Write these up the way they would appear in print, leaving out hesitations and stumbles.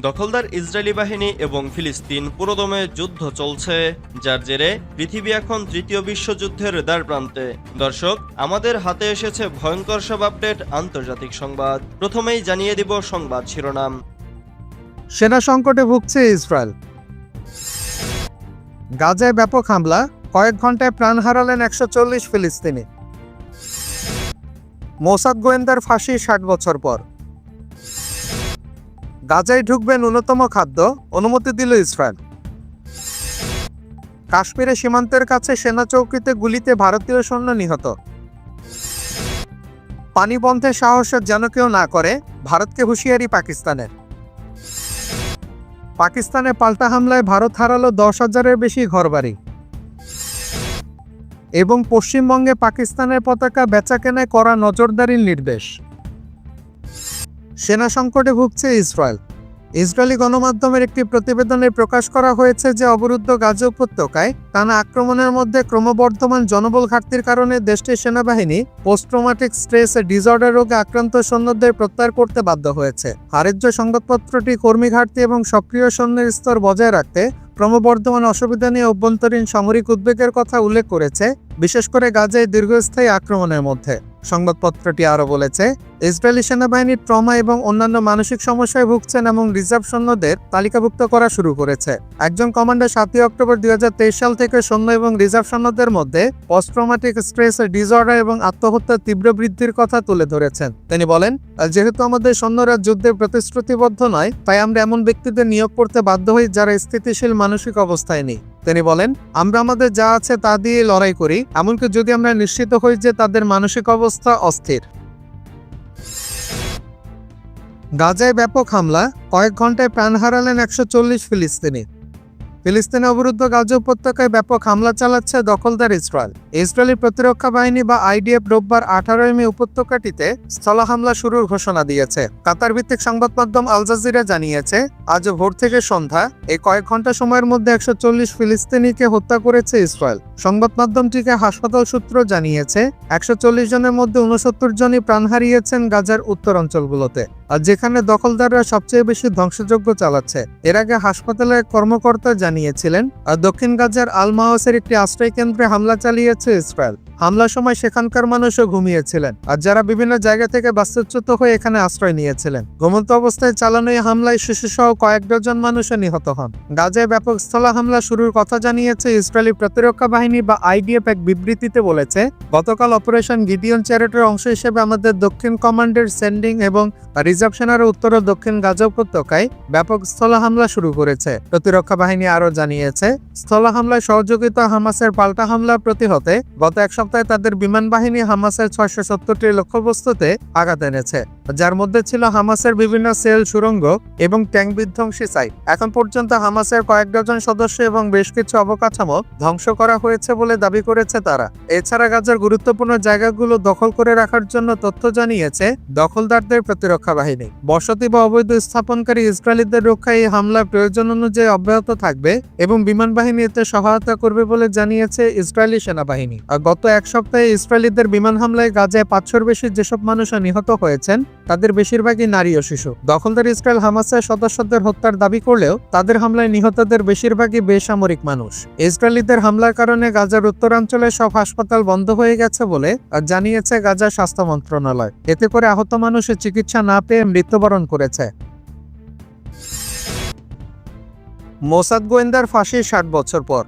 দখলদার ইসরায়েলি বাহিনী এবং ফিলিস্তিন পুরোদমে যুদ্ধ চলছে, যার জেরে পৃথিবী এখন তৃতীয় বিশ্বযুদ্ধের দ্বারপ্রান্তে। দর্শক, আমাদের হাতে এসেছে ভয়ঙ্কর সব আপডেট আন্তর্জাতিক সংবাদ। প্রথমেই জানিয়ে দিব সংবাদ শিরোনাম। সেনা সংকটে ভুগছে ইসরায়েল। গাজায় ব্যাপক হামলা, কয়েক ঘন্টায় প্রাণ হারালেন 140 ফিলিস্তিনি। মোসাদ গোয়েন্দার ফাঁসি 60 বছর পর। গাজায় ঢুকবে ন্যূনতম খাদ্য, অনুমতি দিল ইসরায়েল। কাশ্মীরে সীমান্তের কাছে সেনা চৌকিতে গুলিতে ভারতীয় সৈন্য নিহত। পানি বন্ধে সাহস যেন কেউ না করে, ভারতকে হুঁশিয়ারি পাকিস্তানের। পাকিস্তানে পাল্টা হামলায় ভারত হারালো 10,000-এর বেশি ঘরবাড়ি। এবং পশ্চিমবঙ্গে পাকিস্তানের পতাকা বেচাকেনায় কড়া নজরদারির নির্দেশ। সেনা সংকটে ভুগছে ইসরায়েল। ইসরায়েলি গণমাধ্যমের একটি প্রতিবেদনে প্রকাশ করা হয়েছে যে অবরুদ্ধ গাজা উপত্যকায় টানা আক্রমণের মধ্যে ক্রমবর্ধমান জনবল ঘাটতির কারণে দেশটির সেনাবাহিনী পোস্ট ট্রমাটিক স্ট্রেস ডিসঅর্ডার রোগে আক্রান্ত সৈন্যদের প্রত্যাহার করতে বাধ্য হয়েছে। হারেজ্য সংবাদপত্রটি কর্মী ঘাটতি এবং সক্রিয় সৈন্যের স্তর বজায় রাখতে ক্রমবর্ধমান অসুবিধা নিয়ে অভ্যন্তরীণ সামরিক উদ্বেগের কথা উল্লেখ করেছে, বিশেষ করে গাজায় দীর্ঘস্থায়ী আক্রমণের মধ্যে। সংবাদপত্রটি আরও বলেছে, ইসরায়েলি সেনাবাহিনী ট্রমা এবং অন্যান্য মানসিক সমস্যায় ভুগছেন এবং রিজার্ভ সৈন্যদের তালিকাভুক্ত করা শুরু করেছে। একজন কমান্ডার 7 অক্টোবর 2023 সাল থেকে সৈন্য এবং রিজার্ভ সৈন্যদের মধ্যে পোস্ট ট্রমাটিক স্ট্রেস ডিসঅর্ডার এবং আত্মহত্যার তীব্র বৃদ্ধির কথা তুলে ধরেছেন। তিনি বলেন, যেহেতু আমাদের সৈন্যরা যুদ্ধে প্রতিশ্রুতিবদ্ধ নয়, তাই আমরা এমন ব্যক্তিদের নিয়োগ করতে বাধ্য হই যারা স্থিতিশীল মানসিক অবস্থায় নেই। তিনি বলেন, আমরা আমাদের যা আছে তা দিয়ে লড়াই করি, এমনকি যদি আমরা নিশ্চিত হই যে তাদের মানসিক অবস্থা অস্থির। গাজায় ব্যাপক হামলা, কয়েক ঘন্টায় প্রাণ হারালেন 140 ফিলিস্তিনি। ফিলিস্তিনে অবরুদ্ধ গাজা উপত্যকায় ব্যাপক হামলা চালাচ্ছে দখলদার ইসরায়েল। ইসরায়েলি প্রতিরক্ষা বাহিনী বা আইডিএফ রোববার 18 মে উপত্যকাটিতে স্থল হামলা শুরুর ঘোষণা দিয়েছে। কাতার ভিত্তিক সংবাদ মাধ্যম আল জাজিরা জানিয়েছে, আজ ভোর থেকে সন্ধ্যা এই কয়েক ঘন্টা সময়ের মধ্যে 140 ফিলিস্তিনিকে হত্যা করেছে ইসরায়েল। সংবাদ মাধ্যমটিকে হাসপাতাল সূত্র জানিয়েছে, 140 জনের মধ্যে 69 জনই প্রাণ হারিয়েছেন গাজার উত্তর অঞ্চলগুলোতে, আর যেখানে দখলদাররা সবচেয়ে বেশি ধ্বংসযজ্ঞ চালাচ্ছে। এর আগে হাসপাতালের কর্মকর্তা জানিয়েছিলেন, দক্ষিণ গাজার আল মাওয়াসের একটি আশ্রয় কেন্দ্রে হামলা চালিয়েছে ইসরায়েল। হামলার সময় সেখানকার মানুষও ঘুমিয়েছিলেন, আর যারা বিভিন্ন জায়গা থেকে বাস্তুচ্যুত হয়ে এখানে আশ্রয় নিয়েছিলেন। ঘুমন্ত অবস্থায় চালানো এই হামলায় শিশুসহ কয়েক ডজন মানুষও নিহত হন। গাজায় ব্যাপক স্থল হামলা শুরুর কথা জানিয়েছে ইসরায়েলি প্রতিরক্ষা বাহিনী বা আইডিএফ। এক বিবৃতিতে বলেছে, গতকাল অপারেশন গিডিয়ন চ্যারেটের অংশ হিসেবে আমাদের দক্ষিণ কমান্ডের সেন্ডিং এবং রিজার্ভ সেনার উত্তর ও দক্ষিণ গাজা উপত্যকায় ব্যাপক স্থল হামলা শুরু করেছে। প্রতিরক্ষা বাহিনী আরও জানিয়েছে, স্থল হামলায় সহযোগিতা হামাসের পাল্টা হামলা প্রতিহতে গত এক সপ্তাহে তাদের বিমান বাহিনী হামাসের 670টি লক্ষ্যবস্তুতে আঘাত এনেছে, যার মধ্যে ছিল হামাসের বিভিন্ন সেল, সুড়ঙ্গ এবং ট্যাঙ্ক বিধ্বংসী সাইট। এখন পর্যন্ত হামাসের কয়েক ডজন সদস্য এবং বেশ কিছু অবকাঠামো ধ্বংস করা হয়েছে বলে দাবি করেছে তারা। এছাড়া গাজার গুরুত্বপূর্ণ জায়গাগুলো দখল করে রাখার জন্য তথ্য জানিয়েছে দখলদারদের প্রতিরক্ষা বাহিনী। বসতি বা অবৈধ স্থাপনকারী ইসরায়েলিদের রক্ষায় এই হামলা প্রয়োজন অনুযায়ী অব্যাহত থাকবে এবং বিমান বাহিনী এতে সহায়তা করবে বলে জানিয়েছে ইসরায়েলি সেনাবাহিনী। আর গত এক সপ্তাহে ইসরায়েলিদের বিমান হামলায় গাজায় 500-র বেশি যেসব মানুষ নিহত হয়েছেন, তাদের বেশিরভাগই নারী ও শিশু। দখলদার ইসরায়েল হামাসের সদস্যদের হত্যার দাবি করলেও তাদের হামলায় নিহতদের বেশিরভাগই বেসামরিক মানুষ। ইসরায়েলিদের হামলার কারণে গাজার উত্তরাঞ্চলের সব হাসপাতাল বন্ধ হয়ে গেছে বলে জানিয়েছে গাজার স্বাস্থ্য মন্ত্রণালয়। এতে করে আহত মানুষের চিকিৎসা না পেয়ে মৃত্যুবরণ করেছে। মোসাদ গোয়েন্দার ফাঁসি 60 বছর পর।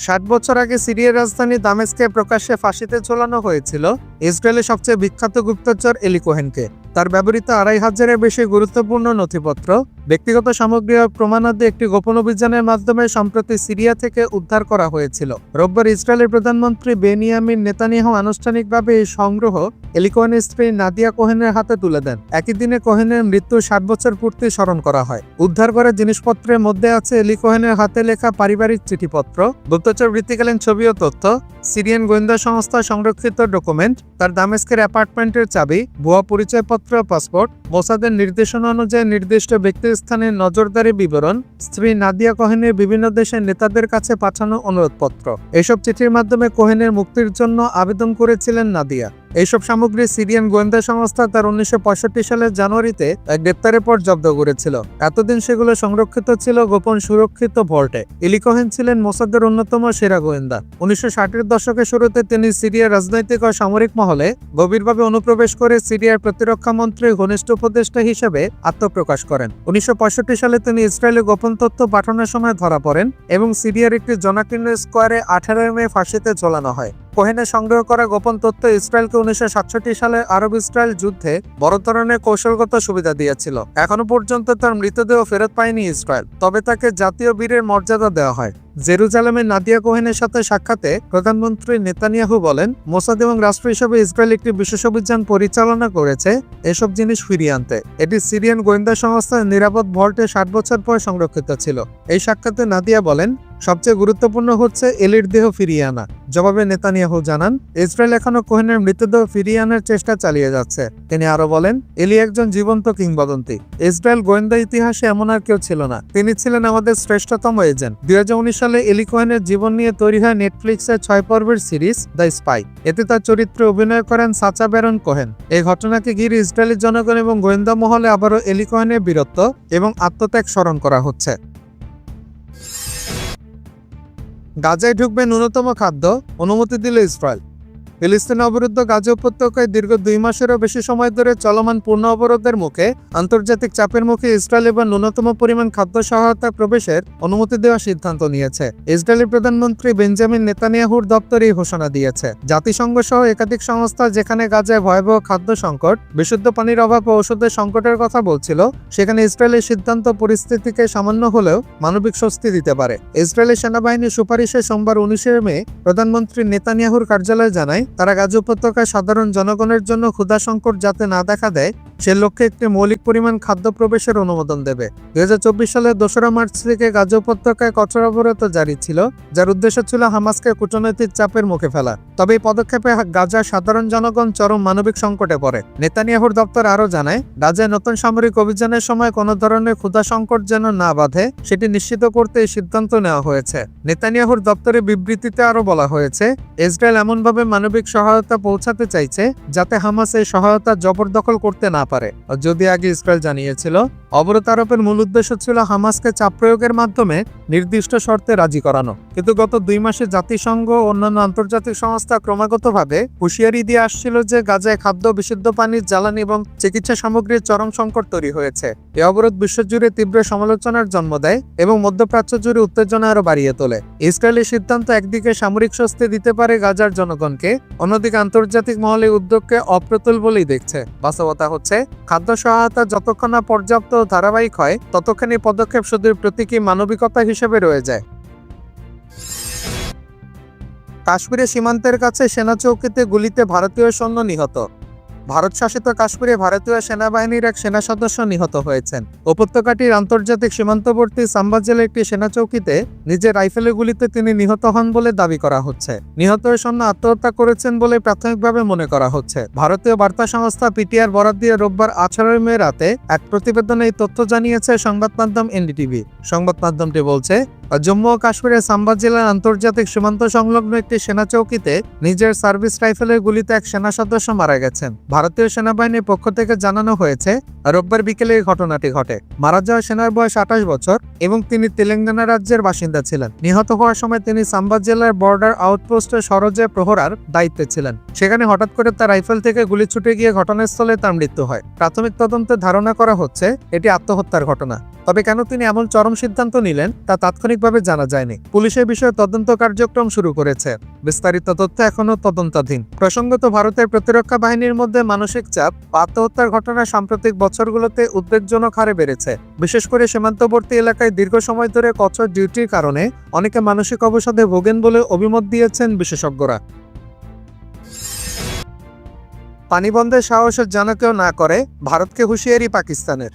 60 বছর আগে সিরিয়ার রাজধানী দামেস্কে প্রকাশ্যে ফাঁসিতে ঝোলানো হয়েছিল ইসরায়েলের সবচেয়ে বিখ্যাত গুপ্তচর এলি কোহেনকে। তার ব্যবহৃত 2500-এর বেশি গুরুত্বপূর্ণ নথিপত্র, ব্যক্তিগত সামগ্রী ও প্রমাণাদি একটি গোপন অভিযানের মাধ্যমে সম্প্রতি সিরিয়া থেকে উদ্ধার করা হয়েছিল। রোববার ইসরায়েলের প্রধানমন্ত্রী বেনিয়ামিন নেতানিয়াহু আনুষ্ঠানিকভাবে এই সংগ্রহ এলি কোহেনের স্ত্রী নাদিয়া কোহেনের হাতে তুলে দেন। একই দিনে কোহেনের মৃত্যুর 60 বছর পূর্তি স্মরণ করা হয়। উদ্ধার করা জিনিসপত্রের মধ্যে আছে এলি কোহেনের হাতে লেখা পারিবারিক চিঠিপত্র, গুপ্তচর বৃত্তিকালীন ছবি ও তথ্য, সিরিয়ান গোয়েন্দা সংস্থা সংরক্ষিত ডকুমেন্ট, তার দামেস্কের অ্যাপার্টমেন্টের চাবি, ভুয়া পরিচয়পত্র, পাসপোর্ট, মোসাদের নির্দেশনা অনুযায়ী নির্দিষ্ট ব্যক্তির স্থানে নজরদারি বিবরণ, স্ত্রী নাদিয়া কোহেনের বিভিন্ন দেশের নেতাদের কাছে পাঠানো অনুরোধপত্র। এসব চিঠির মাধ্যমে কোহেনের মুক্তির জন্য আবেদন করেছিলেন নাদিয়া। এইসব সামগ্রী সিরিয়ান গোয়েন্দা সংস্থা তার 1965 সালের জানুয়ারিতে গ্রেপ্তারের পর জব্দ করেছিল। এতদিন সেগুলো সংরক্ষিত ছিল গোপন সুরক্ষিত ভল্টে। এলি কোহেন ছিলেন মোসাদের অন্যতম সেরা গোয়েন্দা। 1960-এর দশকের শুরুতে তিনি সিরিয়ার রাজনৈতিক ও সামরিক মহলে গভীরভাবে অনুপ্রবেশ করে সিরিয়ার প্রতিরক্ষা মন্ত্রীর ঘনিষ্ঠ উপদেষ্টা হিসেবে আত্মপ্রকাশ করেন। 1965 সালে তিনি ইসরায়েলে গোপন তথ্য পাঠানোর সময় ধরা পড়েন এবং সিরিয়ার একটি জনাকীর্ণ স্কোয়ারে 18 মে ফাঁসিতে ঝোলানো হয়। কোহেনের সংগ্রহ করা গোপন তথ্য ইসরায়েলকে 1967 সালে আরব ইসরায়েল যুদ্ধে বড় ধরনের কৌশলগত সুবিধা দিয়েছিল। এখনো পর্যন্ত তার মৃতদেহ ফেরত পায়নি ইসরায়েল, তবে তাকে জাতীয় বীরের মর্যাদা দেওয়া হয়। জেরুজালেমের নাদিয়া কোহেনের সাথে সাক্ষাতে প্রধানমন্ত্রী নেতানিয়াহু বলেন, মোসাদ এবং রাষ্ট্র হিসেবে ইসরায়েল একটি বিশেষ অভিযান পরিচালনা করেছে এসব জিনিস ফিরিয়ে আনতে। এটি সিরিয়ান গোয়েন্দা সংস্থার নিরাপদ ভল্টে 60 বছর পর সংরক্ষিত ছিল। এই সাক্ষাতে নাদিয়া বলেন, সবচেয়ে গুরুত্বপূর্ণ হচ্ছে এলির দেহ ফিরিয়ে আনা। জবাবে নেতানিয়াহু জানান, ইসরায়েল এখনো কোহেনের মৃতদেহ ফিরিয়ে আনার চেষ্টা চালিয়ে যাচ্ছে। তিনি আরো বলেন, এলি একজন জীবন্ত কিংবদন্তি। ইসরায়েল গোয়েন্দা ইতিহাসে এমন আর কেউ ছিল না। তিনি ছিলেন আমাদের শ্রেষ্ঠতম এজেন্ট। 2019 সালে এলি কোহেনের জীবন নিয়ে তৈরি হয় নেটফ্লিক্সের 6 পর্বের সিরিজ দ্য স্পাই। এতে তার চরিত্রে অভিনয় করেন সাচা ব্যারন কোহেন। এই ঘটনাকে ঘিরে ইসরায়েলি জনগণ এবং গোয়েন্দা মহলে আবারও এলি কোহেনের বীরত্ব এবং আত্মত্যাগ স্মরণ করা হচ্ছে। গাজায় ঢুকবে ন্যূনতম খাদ্য, অনুমতি দিল ইসরায়েল। ফিলিস্তিন অবরুদ্ধ গাজা উপত্যকায় দীর্ঘ 2 মাসেরও বেশি সময় ধরে চলমান পূর্ণ অবরোধের মুখে আন্তর্জাতিক চাপের মুখে ইসরায়েল এবার ন্যূনতম পরিমাণ খাদ্য সহায়তা প্রবেশের অনুমতি দেওয়ার সিদ্ধান্ত নিয়েছে। ইসরায়েলি প্রধানমন্ত্রী বেঞ্জামিন নেতানিয়াহুর দপ্তর এই ঘোষণা দিয়েছে। জাতিসংঘ সহ একাধিক সংস্থা যেখানে গাজায় ভয়াবহ খাদ্য সংকট, বিশুদ্ধ পানির অভাব ও ওষুধের সংকটের কথা বলছিল, সেখানে ইসরায়েলের সিদ্ধান্ত পরিস্থিতিকে সামান্য হলেও মানবিক স্বস্তি দিতে পারে। ইসরায়েলি সেনাবাহিনীর সুপারিশে সোমবার 19 মে প্রধানমন্ত্রী নেতানিয়াহুর কার্যালয় জানায়, তারা গাজা উপত্যকায় সাধারণ জনগণের জন্য ক্ষুধা সংকট যাতে না দেখা দেয় সে লক্ষ্যে একটি মৌলিক পরিমাণ খাদ্য প্রবেশের অনুমোদন দেবে। 2024 সালের 2 মার্চ থেকে গাজা উপত্যকায় কঠোর অবরোধ জারি ছিল, যার উদ্দেশ্য ছিল হামাসকে কূটনৈতিক চাপের মুখে ফেলা। তবে এই পদক্ষেপে গাজার সাধারণ জনগণ চরম মানবিক সংকটে পড়ে। নেতানিয়াহুর দপ্তর আরও জানায়, গাজায় নতুন সামরিক অভিযানের সময় কোনো ধরনের ক্ষুধা সংকট যেন না বাধে সেটি নিশ্চিত করতে এই সিদ্ধান্ত নেওয়া হয়েছে। নেতানিয়াহুর দপ্তরের বিবৃতিতে আরও বলা হয়েছে, ইসরায়েল এমনভাবে মানবিক সহায়তা পৌঁছাতে চাইছে যাতে হামাস এই সহায়তা জবরদখল করতে না পারে। যদি আগে ইসরায়েল জানিয়েছিল, অবরোধ আরোপের মূল উদ্দেশ্য ছিল হামাসকে চাপ প্রয়োগের মাধ্যমে নির্দিষ্ট শর্তে রাজি করানো। কিন্তু গত 2 মাসে জাতিসংঘ ও অন্যান্য আন্তর্জাতিক সংস্থা ক্রমাগতভাবে হুঁশিয়ারি দিয়ে আসছিল যে গাজায় খাদ্য, বিশুদ্ধ পানি, জ্বালানি এবং চিকিৎসা সামগ্রীর চরম সংকট তৈরি হয়েছে। এই অবরোধ বিশ্বজুড়ে তীব্র সমালোচনার জন্ম দেয় এবং মধ্যপ্রাচ্য জুড়ে উত্তেজনা আরও বাড়িয়ে তোলে। ইসরায়েলের সিদ্ধান্ত একদিকে সামরিক স্বস্তি দিতে পারে গাজার জনগণকে, অন্যদিকে আন্তর্জাতিক মহলে উদ্যোগকে অপ্রতুল বলেই দেখছে। বাস্তবতা হচ্ছে, খাদ্য সহায়তা যতক্ষণ না পর্যাপ্ত ও ধারাবাহিক হয় ততক্ষণ এই পদক্ষেপ শুধু প্রতীকী মানবিকতা হিসেবে রয়ে যায়। কাশ্মীরের সীমান্তের কাছে সেনা চৌকিতে গুলিতে ভারতীয় সৈন্য নিহত। ভারত শাসিত কাশ্মীরে ভারতীয় সেনাবাহিনীর এক সেনা সদস্য নিহত হয়েছেন। উপত্যকাটির আন্তর্জাতিক সীমান্তবর্তী সাম্বা জেলার একটি সেনা চৌকিতে নিজের রাইফেলের গুলিতে তিনি নিহত হন বলে দাবি করা হচ্ছে। নিহত সৈন্য আত্মহত্যা করেছেন বলে প্রাথমিকভাবে মনে করা হচ্ছে। ভারতীয় বার্তা সংস্থা পিটিআর বরাত দিয়ে রোববার 18 মে রাতে এক প্রতিবেদনে এই তথ্য জানিয়েছে সংবাদ মাধ্যম এনডিটিভি। সংবাদ মাধ্যমটি বলছে, জম্মু ও কাশ্মীরের সাম্বা জেলার আন্তর্জাতিক সীমান্ত সংলগ্ন একটি সেনা চৌকিতে নিজের সার্ভিস রাইফেলের গুলিতে এক সেনা সদস্য মারা গেছেন। ভারতীয় সেনাবাহিনীর পক্ষ থেকে জানানো হয়েছে, রোববার বিকেলে এই ঘটনাটি ঘটে। মারা যাওয়া সেনার বয়স 28 বছর এবং তিনি তেলেঙ্গানা রাজ্যের বাসিন্দা ছিলেন। নিহত হওয়ার সময় তিনি সাম্বা জেলার বর্ডার আউটপোস্টে সরজে প্রহরার দায়িত্বে ছিলেন। সেখানে হঠাৎ করে তার রাইফেল থেকে গুলি ছুটে গিয়ে ঘটনাস্থলে তার মৃত্যু হয়। প্রাথমিক তদন্তে ধারণা করা হচ্ছে এটি আত্মহত্যার ঘটনা। তবে কেন তিনি এমন চরম সিদ্ধান্ত নিলেন তা তাৎক্ষণিকভাবে জানা যায়নি। পুলিশের বিষয়ে তদন্ত কার্যক্রম শুরু করেছে। বিস্তারিত তথ্য এখনও তদন্তাধীন। প্রসঙ্গত, ভারতের প্রতিরক্ষা বাহিনীর মধ্যে মানসিক চাপ আত্মহত্যার ঘটনা সাম্প্রতিক বছরগুলোতে উদ্বেগজনক হারে বেড়েছে। বিশেষ করে সীমান্তবর্তী এলাকায় দীর্ঘ সময় ধরে কঠোর ডিউটির কারণে অনেকে মানসিক অবসাদে ভোগেন বলে অভিমত দিয়েছেন বিশেষজ্ঞরা। পানি বন্ধের সাহসের যেন কেউ না করে, ভারতকে হুঁশিয়ারি পাকিস্তানের।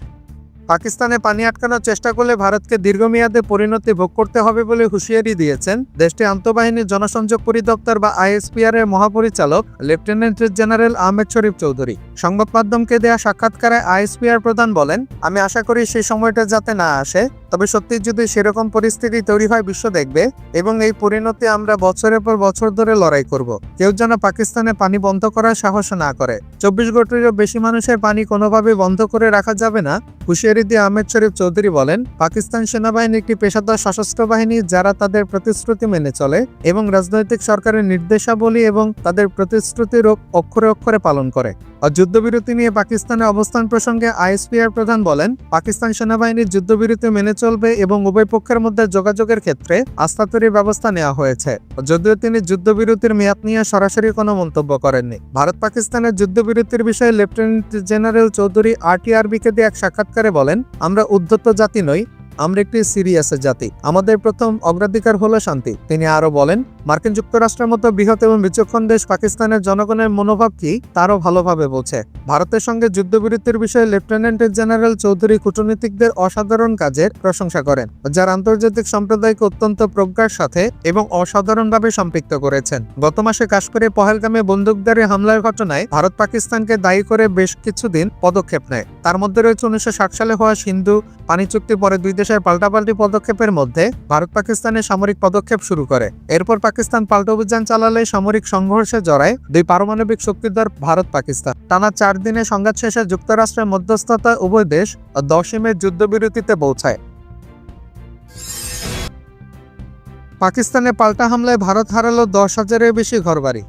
পাকিস্তানে পানি আটকানোর চেষ্টা করলে ভারতকে দীর্ঘমেয়াদে পরিণতি ভোগ করতে হবে বলে হুঁশিয়ারি দিয়েছেন দেশটির আন্তঃবাহিনী জনসংযোগ পরিদপ্তর বা আইএসপিআর এর মহাপরিচালক লেফটেন্যান্ট জেনারেল আহমেদ শরীফ চৌধুরী। সংবাদ মাধ্যমকে দেয়া সাক্ষাৎকারে আইএসপিআর প্রধান বলেন, আমি আশা করি সেই সময়টা যাতে না আসে, তবে সত্যি যদি সেরকম পরিস্থিতি তৈরি হয় বিশ্ব দেখবে এবং এই পরিণতি আমরা বছরের পর বছর ধরে লড়াই করব। কেউ যেন পাকিস্তানে পানি বন্ধ করার সাহস না করে। 24 কোটিরও বেশি মানুষের পানি কোনোভাবে বন্ধ করে রাখা যাবে না, হুঁশিয়ারি দিয়ে আহমেদ শরীফ চৌধুরী বলেন, পাকিস্তান সেনাবাহিনী একটি পেশাদার সশস্ত্র বাহিনী যারা তাদের প্রতিশ্রুতি মেনে চলে এবং রাজনৈতিক সরকারের নির্দেশাবলী এবং তাদের প্রতিশ্রুতির অক্ষরে অক্ষরে পালন করে। আর যুদ্ধবিরতি নিয়ে পাকিস্তানের অবস্থান প্রসঙ্গে আইএসপিআর প্রধান বলেন, পাকিস্তান সেনাবাহিনীর যুদ্ধবিরতি মেনে চলবে এবং উভয় পক্ষের মধ্যে যোগাযোগের ক্ষেত্রে আস্থা তৈরির ব্যবস্থা নেওয়া হয়েছে। যদিও তিনি যুদ্ধবিরতির মেয়াদ নিয়ে সরাসরি কোনো মন্তব্য করেননি। ভারত পাকিস্তানের যুদ্ধবিরতির বিষয়ে লেফটেন্যান্ট জেনারেল চৌধুরী আরটিআরবিকে দিয়ে এক সাক্ষাৎকারে বলেন, আমরা উদ্ধত জাতি নই, আমরা একটি সিরিয়াস জাতি, আমাদের প্রথম অগ্রাধিকার হলো শান্তি। তিনি আরো বলেন, মার্কিন যুক্তরাষ্ট্রের মতো বৃহৎ এবং বিচক্ষণ দেশ পাকিস্তানের জনগণের মনোভাব কি তারও ভালোভাবে বোঝে। ভারতের সঙ্গে যুদ্ধবিরতির বিষয়ে লেফটেন্যান্ট জেনারেল চৌধুরী কূটনীতিকদের অসাধারণ কাজের প্রশংসা করেন, যারা আন্তর্জাতিক সম্প্রদায়কে অত্যন্ত প্রজ্ঞার সাথে এবং অসাধারণভাবে সম্পৃক্ত করেছেন। গত মাসে কাশ্মীরে পহেলগামে বন্দুকধারী হামলার ঘটনায় ভারত পাকিস্তানকে দায়ী করে বেশ কিছুদিন পদক্ষেপ নেয়। তার মধ্যে রয়েছে 1960 সালে হওয়া সিন্ধু পানি চুক্তির পরে দুই দেশের পাল্টাপাল্টি পদক্ষেপের মধ্যে ভারত পাকিস্তানের সামরিক পদক্ষেপ শুরু করে। এরপর পাকিস্তান পাল্টা অভিযান চালালে সামরিক সংঘর্ষে জড়ায় দুই পারমাণবিক শক্তিধর ভারত পাকিস্তান। টানা 4 দিনে সংঘাত শেষে যুক্তরাষ্ট্রের মধ্যস্থতায় উভয় দেশ 10 মে যুদ্ধবিরতিতে পৌঁছায়। পাকিস্তানে পাল্টা হামলায় ভারত হারালো 10,000-এর বেশি ঘরবাড়ি।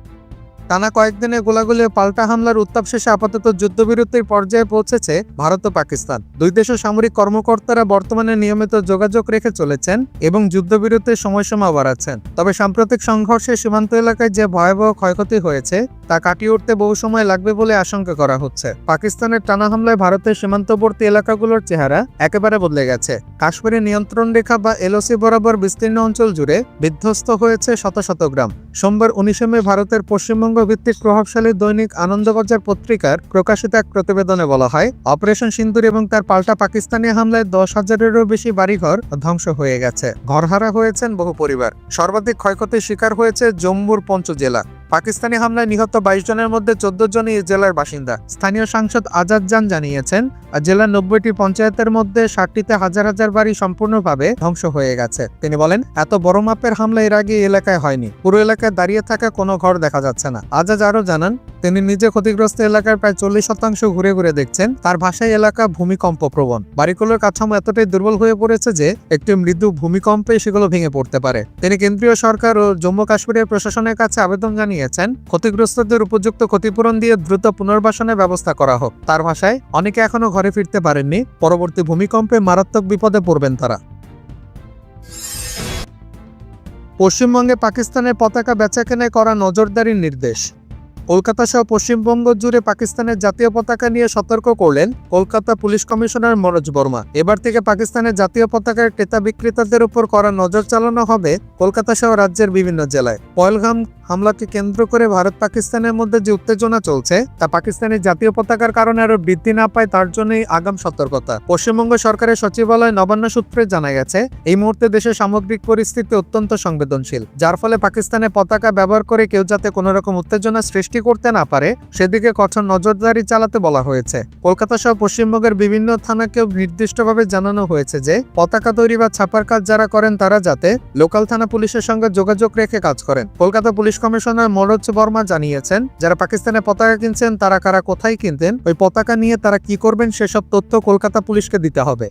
টানা কয়েকদিনের গোলাগুলি পাল্টা হামলার উত্তাপ শেষে আপাতত যুদ্ধবিরতির পর্যায়ে পৌঁছেছে ভারত ও পাকিস্তান। দুই দেশের সামরিক কর্মকর্তারা বর্তমানে নিয়মিত যোগাযোগ রেখে চলেছেন এবং যুদ্ধবিরতির সময়সীমা বাড়াচ্ছেন। তবে সাম্প্রতিক সংঘর্ষে সীমান্ত এলাকায় যে ভয়াবহ ক্ষয়ক্ষতি হয়েছে তা কাটিয়ে উঠতে বহু সময় লাগবে বলে আশঙ্কা করা হচ্ছে। পাকিস্তানের টানা হামলায় ভারতের সীমান্তবর্তী এলাকাগুলোর চেহারা একেবারে বদলে গেছে। কাশ্মীরের নিয়ন্ত্রণ রেখা বা এলওসি বরাবর বিস্তীর্ণ অঞ্চল জুড়ে বিধ্বস্ত হয়েছে শত শত গ্রাম। সোমবার 19 মে ভারতের পশ্চিমবঙ্গ ভিত্তিক প্রভাবশালী দৈনিক আনন্দবাজার পত্রিকার প্রকাশিত এক প্রতিবেদনে বলা হয়, অপারেশন সিন্দুর এবং তার পাল্টা পাকিস্তানি হামলায় 10,000-এরও বেশি বাড়িঘর ধ্বংস হয়ে গেছে। ঘরহারা হয়েছেন বহু পরিবার। সর্বাধিক ক্ষয়ক্ষতির শিকার হয়েছে জম্মুর পঞ্চ জেলা। পাকিস্তানি হামলায় নিহত 22 জনের মধ্যে 14 জনই এই জেলার বাসিন্দা। স্থানীয় সাংসদ আজাদ জান জানিয়েছেন, জেলার 90টি পঞ্চায়েতের মধ্যে 60টিতে হাজার হাজার বাড়ি সম্পূর্ণভাবে ধ্বংস হয়ে গেছে। তিনি বলেন, এত বড় মাপের হামলা এর আগে এলাকায় হয়নি। পুরো এলাকায় দাঁড়িয়ে থাকা কোনো ঘর দেখা যাচ্ছে না। আজাদ আরও জানান, তিনি নিজে ক্ষতিগ্রস্ত এলাকার প্রায় 40% ঘুরে ঘুরে দেখছেন। তার ভাষায় এলাকা ভূমিকম্প প্রবণ। বাড়িগুলোর কাঠামো এতটাই দুর্বল হয়ে পড়েছে যে একটি মৃদু ভূমিকম্পে সেগুলো ভেঙে পড়তে পারে। তিনি কেন্দ্রীয় সরকার ও জম্মু কাশ্মীরের প্রশাসনের কাছে আবেদন জানিয়েছেন, ক্ষতিগ্রস্তদের উপযুক্ত ক্ষতিপূরণ দিয়ে দ্রুত পুনর্বাসনের ব্যবস্থা করা হোক। তার ভাষায়, অনেকে এখনো ঘরে ফিরতে পারেননি, পরবর্তী ভূমিকম্পে মারাত্মক বিপদে পড়বেন তারা। পশ্চিমবঙ্গে পাকিস্তানের পতাকা বেচাকেনায় করা নজরদারির নির্দেশ। কলকাতা সহ পশ্চিমবঙ্গ জুড়ে পাকিস্তানের জাতীয় পতাকা নিয়ে সতর্ক করলেন কলকাতা পুলিশ কমিশনার মনোজ বর্মা। এবার থেকে পাকিস্তানের জাতীয় পতাকার ক্রেতা বিক্রেতাদের উপর কড়া নজর চালানো হবে কলকাতা সহ রাজ্যের বিভিন্ন জেলায়। পহেলগাম হামলাকে কেন্দ্র করে ভারত পাকিস্তানের মধ্যে যে উত্তেজনা চলছে তা পাকিস্তানের জাতীয় পতাকার কারণে আরো বৃদ্ধি না পায়, তার জন্যই আগাম সতর্কতা। পশ্চিমবঙ্গ সরকারের সচিবালয় নবান্ন সূত্রে জানা গেছে, এই মুহূর্তে দেশের সামগ্রিক পরিস্থিতি অত্যন্ত সংবেদনশীল, যার ফলে পাকিস্তানের পতাকা ব্যবহার করে কেউ যাতে কোনো রকম উত্তেজনা সৃষ্টি করতে না পারে সেদিকে কঠোর নজরদারি চালাতে বলা হয়েছে। কলকাতা সহ পশ্চিমবঙ্গের বিভিন্ন থানাকেও নির্দিষ্টভাবে জানানো হয়েছে যে পতাকা তৈরি বা ছাপার কাজ যারা করেন তারা যাতে লোকাল থানা পুলিশের সঙ্গে যোগাযোগ রেখে কাজ করেন। কলকাতা পুলিশ কমিশনার মনোজ বর্মা জানিয়েছেন, যারা পাকিস্তানের পতাকা কিনছেন তারা কারা কোথায় কিনতেন, ওই পতাকা নিয়ে তারা কি করবেন সেসব তথ্য কলকাতা পুলিশকে দিতে হবে।